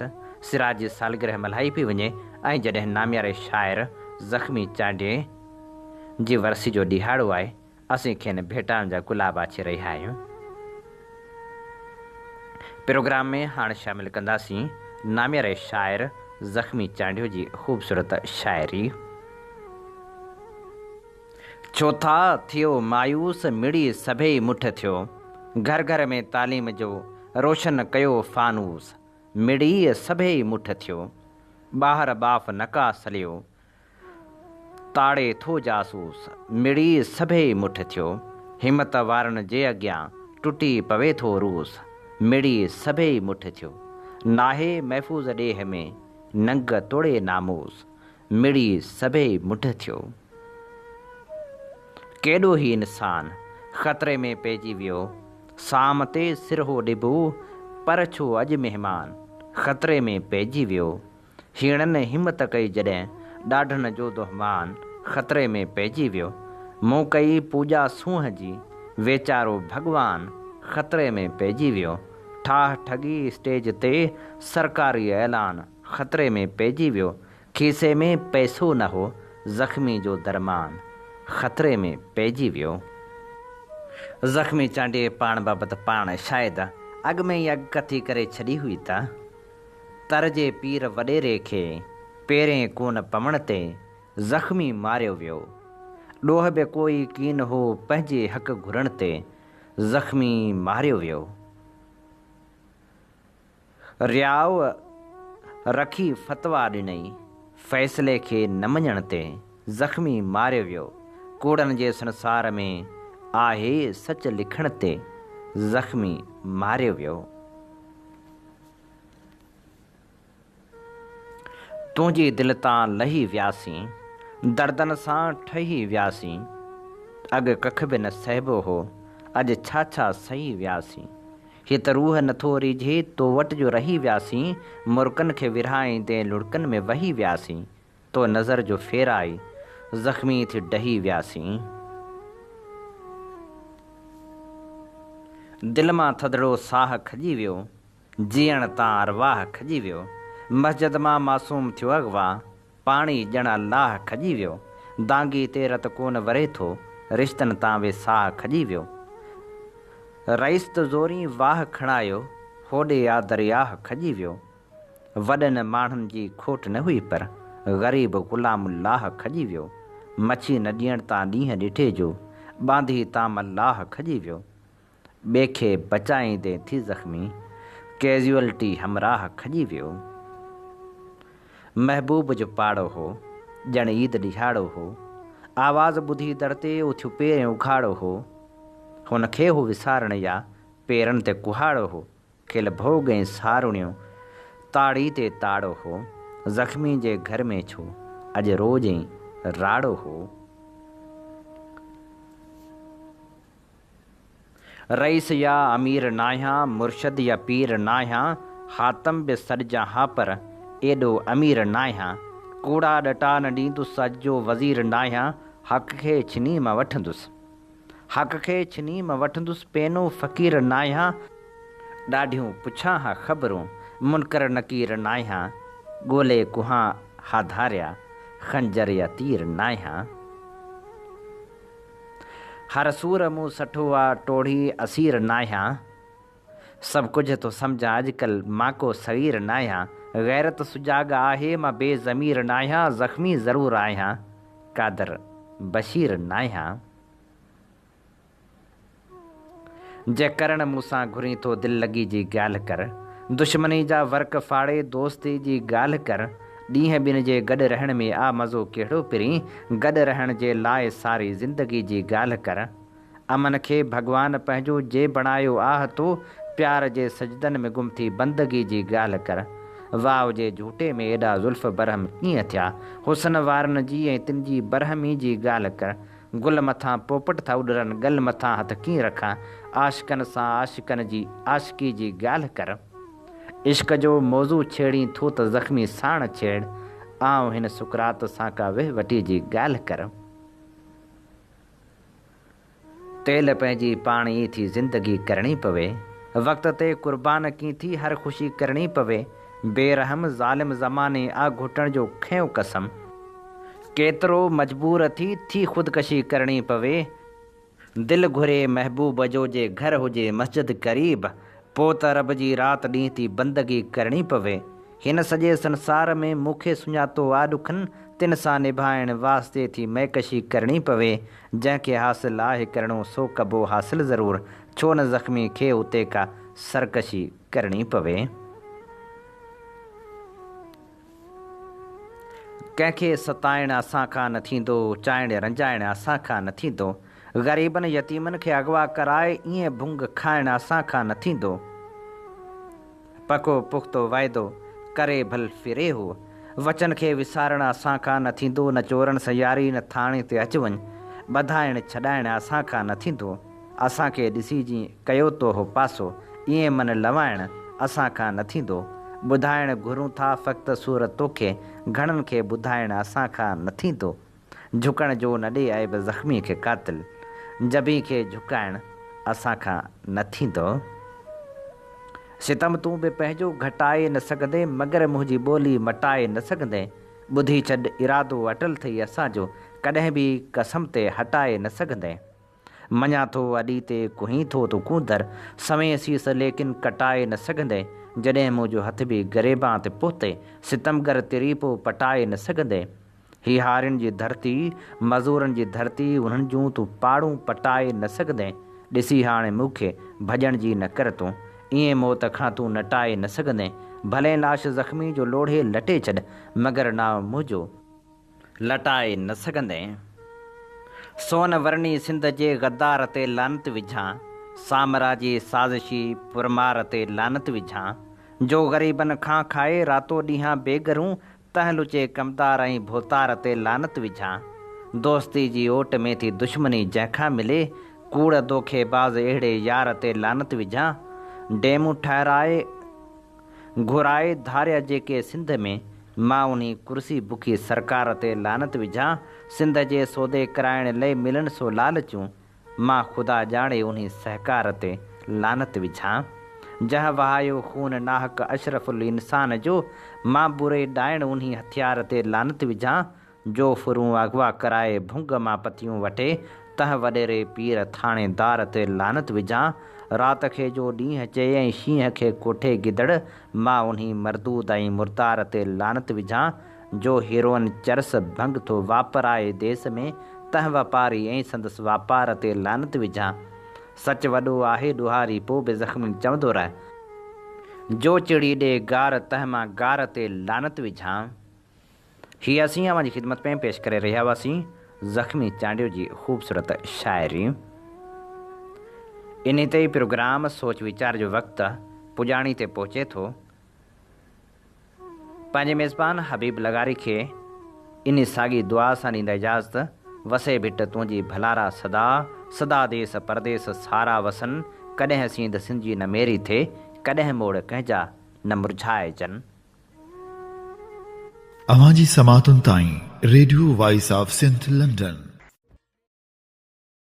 सिराज जी सालगिरह मल्हाई पई वञे ऐं जॾहिं नामियारे शाइर ज़ख़्मी चांडिए जी वरसी जो ॾिहाड़ो आहे, असीं खेनि भेटाउनि जा गुलाब आचे रहिया आहियूं। प्रोग्राम में हाणे शामिल कंदासीं नामियारे शाइर ज़ख़्मी चांडियो जी ख़ूबसूरत शाइरी। चौथा थियो मायूस मिड़ी सभई मुठ थियो, घर घर में तालीम जो रोशन कयो फानूस, मिड़ी सभई मुठ थियो, ॿाहिरि बाफ़ नका सलियो, ताड़े थो जासूस, मिड़ी सभई मुठ थियो, हिमत वारनि जे अॻियां टुटी पवे थो रूस, मिड़ी सभई मुठ थियो, नाहे महफ़ूज़ ॾेह में नंग तोड़े नामूस, मिड़ी सभई मुठ थियो। केॾो ही इंसान ख़तरे में पइजी वियो, साम ते सिरहो ॾिबो पर छो अॼु महिमान ख़तरे में पइजी वियो, हीणनि हिमत कई जॾहिं ॾाढनि जो दुहमान ख़तरे में पइजी वियो, मूं कई पूॼा सूंहं जी वेचारो भॻवान ख़तरे में पइजी वियो, ठाह ठगी स्टेज ते सरकारी ऐलान ख़तरे में पइजी वियो, खीसे में पैसो न हो ज़ख़्मी जो दरमान ख़तरे में पइजी वियो। ज़ख़्मी चांडिए पाण बाबति पाण शायदि अॻु में ई अॻकथी करे छॾी हुई त तर जे पीर वॾेरे खे पेरें कोन पवण ते ज़ख़्मी मारियो वियो, ॾोह बि कोई कीन हो पंहिंजे हक़ घुरण ते ज़ख़्मी मारियो वियो, रियाव रखी फ़तवा ॾिनई फ़ैसिले खे न मञण ते ज़ख़्मी मारियो वियो, कूड़नि जे संसार में आहे सच लिखण ते ज़ख़्मी मारियो वियो। तुंहिंजी दिलि तां लही वियासीं, दर्दनि सां ठही वियासीं, अॻु कख बि न सहबो हो, अॼु छा छा सही वियासीं, हीअ त रूह नथो रीझे तो वटि जो रही वियासीं, मुर्कनि खे विरहाईंदे लुड़कनि में वही वियासीं, तो नज़र जो फेराई ज़ख़्मी थी डही वियासीं। दिलि मां थधिड़ो साह खॼी वियो, जीअण तां अरवाह खॼी वियो, मस्जिद मां मासूम थियो अॻवा, पाणी ॼण अल्लाह खॼी वियो, दांगी ते रत कोन वरे थो, रिश्तनि तां बि साह खॼी वियो, रईस त ज़ोरी वाह खणायो, होॾे आ दरियाह खॼी वियो, वॾनि माण्हुनि जी खोट न हुई पर ग़रीब ग़ुलामुल्लाह खॼी वियो, मच्छी न ॾियण तां ॾींहं ॾिठे जो बांधी तां मल्लाह खॼी वियो, ॿिए खे बचाईंदे थी ज़ख़्मी कैज़ुअलिटी हमराह खॼी वियो। महबूब जो पाड़ो हो ॼण ईद ॾिहाड़ो हो, आवाज़ ॿुधी दर ते उथियो पेरें उघाड़ो हो, हुन खे हो विसारण या पेरनि ते कुहाड़ो हो, खिल भोग ऐं सारुणियो ताड़ी ते ताड़ो हो, ज़ख़्मी जे घर में छो अॼु रोज़ ई राड़ो हो। रईस या अमीर नाहियां, मुर्शद या पीर नाहियां, हातम बि सॾिजां हा पर एॾो अमीर नाहियां, कूड़ा ॾटा न ॾींदुसि अॼु जो वज़ीर नाहियां, हक़ खे छिनी मां वठंदुसि, हक़ खे छिनी मां वठंदुसि, पेनो फ़क़ीर नाहियां, ॾाढियूं पुछां हा ख़बरूं मुनकर नकीर नाहियां, ॻोल्हे कुहां हाधारिया खंजर या तीर नाहियां, हर सूर मूं सठो आ टोढ़ी असीर नाहियां, सभु कुझु थो सम्झां अॼुकल्ह मां को सग़ीर नाहियां, गैरत सुजाॻ आहे मां बेज़मीर नाहियां, ज़ख़्मी ज़रूरु आहियां कादर बशीर नाहियां, जे करण मूंसां घुरी थो दिलि लॻी जी ॻाल्हि कर, दुश्मनी जा वर्क फाड़े दोस्ती जी ॻाल्हि कर, ॾींहं ॿिनि जे गॾु रहण में आ मज़ो कहिड़ो पिरी, गॾु रहण जे लाइ सारी ज़िंदगी जी ॻाल्हि कर। अमन खे भॻवान पंहिंजो जे बणायो आह तो, प्यार जे सजदनि में गुम थी बंदगी जी ॻाल्हि कर। वाव जे झूटे में एॾा ज़ुल्फ़ बरहम कीअं थिया, हुसन वारनि जी ऐं तिन जी बरहमी जी ॻाल्हि कर। गुल मथां पोपट था उॾरनि, गल मथां हथ कीअं रखां, आशिकनि सां आशिकनि जी आशिकी जी ॻाल्हि कर। इश्क जो मौज़ू छेड़ी थो त ज़ख़्मी साण छेड़, आऊं हिन सुकरात सां का वहिवटी जी ॻाल्हि कर। तेल पंहिंजी पाण ई थी ज़िंदगी करणी पवे, वक़्त ते क़ुर्बान की थी हर ख़ुशी करणी पवे। बेरहम ज़ालिम ज़माने आ घुटण जो खयों कसम, केतिरो मजबूर थी ख़ुदकशी करणी पवे। दिल घुरे महबूब जो जे घर हुजे मस्जिद क़रीब, पोइ त रब जी राति ॾींहं थी बंदगी करणी पवे। हिन सॼे संसार में मूंखे सुञातो आ ॾुखनि, तिन सां निभाइण वास्ते थी मैकशी करणी पवे। जंहिंखे हासिलु आहे करिणो सो कबो हासिलु ज़रूरु, छो न ज़ख़्मी खे उते का सरकशी करणी पवे। कंहिंखे सताइण असां खां न थींदो, चाइण रंजाइण असां खां न थींदो, ग़रीबनि यतीमनि खे अॻवा कराए ईअं भुंग खाइण असां खां न थींदो। पको पुख़्तो वाइदो करे भल फिरे हो, वचन खे विसारण असां खां न थींदो। न चोरनि सयारी न थाणे ते अच वञ, ॿधाइण छॾाइण असां खां न थींदो। असांखे ॾिसी जीअं कयो तो हो पासो, ईअं मन लवाइण असां खां न थींदो। ॿुधाइण घुरूं था फ़क़्ति सूरत तोखे, घणनि खे ॿुधाइण असां खां न थींदो। झुकण जो न ॾे ऐब ज़ख़्मी खे क़ातिल, जबी खे झुकाइण असां खां न थींदो। सितम तूं बि पंहिंजो घटाए न सघंदे, मगर मुंहिंजी ॿोली मटाए न सघंदे। ॿुधी छॾ इरादो अटल थई असांजो, कॾहिं बि कसम ते हटाए न सघंदे। मञा थो अॾी ते कुहीं थो तूं कूंदर, सवें सीस लेकिन कटाए न सघंदे। जॾहिं मुंहिंजो हथ बि ग़रीबां ते पहुते, सितमगर तिरीपो पटाए न सघंदे। ही हारियुनि जी धरती, मज़ूरनि जी धरती, उन्हनि जूं तूं पाड़ूं पटाए न सघंदे। ॾिसी हाणे मूंखे भॼण जी न कर तूं, ईअं मौत खां तूं नटाए न सघंदे। भले लाश ज़ख़्मी जो लोढ़े लटे छॾ, मगर नाव मुंहिंजो लटाए न सघंदे। सोन वर्णी सिंध जे गद्दार ते लानत विझां, सामराजी साज़िशी पुरमार ते लानत विझां। जो ग़रीबनि खां खाए रातो ॾींहं बेघरूं, तंहिं लुचे कमदार ऐं भोतार ते लानत विझां। दोस्ती जी ओट में थी दुश्मनी जंहिंखां मिले, कूड़ दोखेबाज़ अहिड़े यार ते लानत विझां। डेमूं ठहिराए घुराए धारिया जेके सिंध में, मां उन्ही कुर्सी बुखी सरकार ते लानत विझां। सिंध जे सौदे कराइण लाइ मिलन सो लालचूं, मां ख़ुदा ॼाणे उन्ही सहकार ते लानत विझां। जंहिं वहायो खून नाहक अशरफुल इंसान जो, मां बुरे ॾाइण उन्ही हथियार ते लानत विझां। जो फुरूं अगवा कराए भुंग मां पतियूं वठे, तंहिं वॾेरे पीर थाणेदार ते लानत विझां। राति खे जो ॾींहुं चए ऐं शींहं खे कोठे गिदड़, मां उन्ही मरदूद ऐं मुर्दार ते लानत विझां। जो हीरोअन चरस भंग थो वापराए देस में, तंहिं वापारी ऐं संदसि वापार ते लानत विझां। सच वॾो आहे ॾुहारी पोइ बि ज़ख़्मी चवंदो रहे, जो चिड़ी ॾे गार तंहिं मां गार ते लानत विझां। हीअ असीं अव्हां जी ख़िदमत में पेश करे रहिया हुआसीं ज़ख़्मी चांडियो जी ख़ूबसूरत शाइरी। इन ते ई प्रोग्राम सोच वीचार जो वक़्तु पुॼाणी ते पहुचे थो। पंहिंजे मेज़बान हबीब लगारी खे इन साॻी दुआ सां ॾींदा इजाज़त। वसे भिट तुंहिंजी भलारा सदा, सदा देस परदेस सारा वसन। कॾहिं सींध सिंधी न मेरी थे, कॾहिं मोड़ कंहिंजा न मुरझाइजनि। अवां जी समातुनि ताईं radio voice of Sindh London